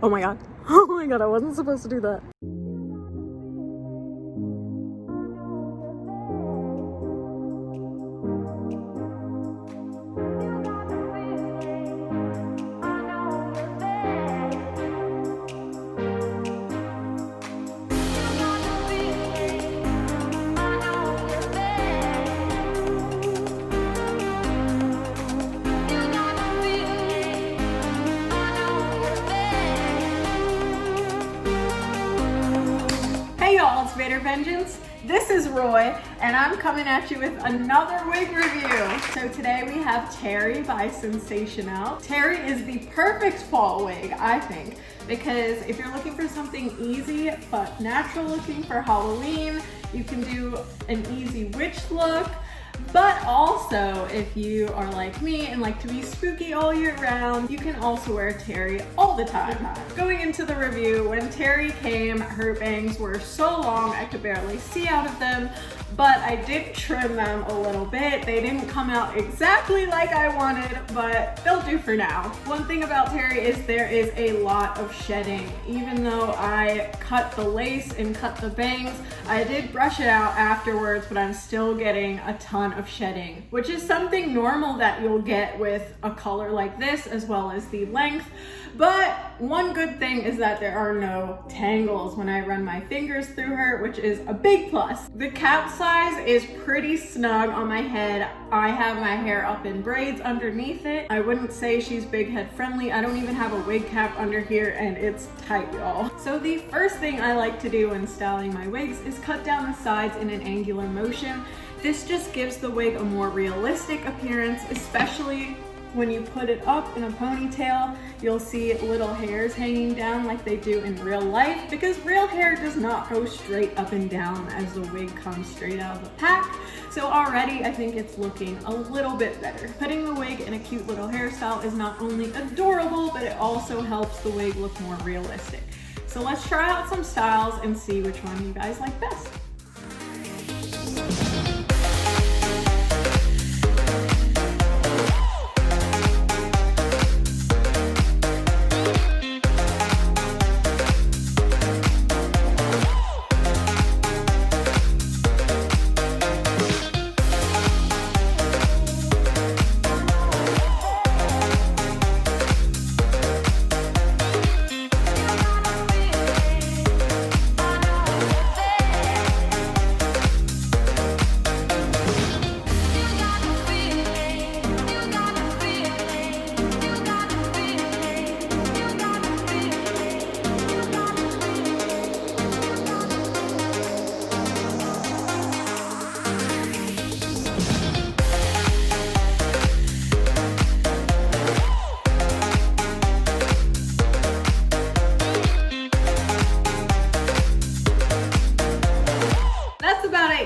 Oh my god. Oh my god, I wasn't supposed to do that. Hey y'all, it's VaderVengeance. This is Roy, and I'm coming at you with another wig review. So today we have Terri by Sensationnel. Terri is the perfect fall wig, I think, because if you're looking for something easy but natural looking for Halloween, you can do an easy witch look. But also, if you are like me and like to be spooky all year round, you can also wear Terri all the time. Going into the review, when Terri came, her bangs were so long I could barely see out of them, but I did trim them a little bit. They didn't come out exactly like I wanted, but they'll do for now. One thing about Terri is there is a lot of shedding. Even though I cut the lace and cut the bangs, I did brush it out afterwards, but I'm still getting a ton of shedding, which is something normal that you'll get with a color like this, as well as the length. But one good thing is that there are no tangles when I run my fingers through her, which is a big plus. The cap size is pretty snug on my head. I have my hair up in braids underneath it. I wouldn't say she's big head friendly. I don't even have a wig cap under here, and it's tight, y'all. So the first thing I like to do when styling my wigs is cut down the sides in an angular motion. This just gives the wig a more realistic appearance, especially when you put it up in a ponytail. You'll see little hairs hanging down like they do in real life, because real hair does not go straight up and down as the wig comes straight out of the pack. So already I think it's looking a little bit better. Putting the wig in a cute little hairstyle is not only adorable, but it also helps the wig look more realistic. So let's try out some styles and see which one you guys like best.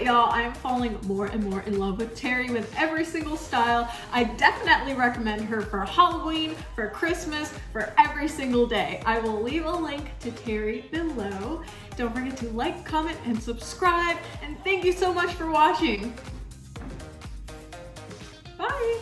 Y'all, I'm falling more and more in love with Terri with every single style. I definitely recommend her for Halloween, for Christmas, for every single day. I will leave a link to Terri below. Don't forget to like, comment, and subscribe. And thank you so much for watching. Bye.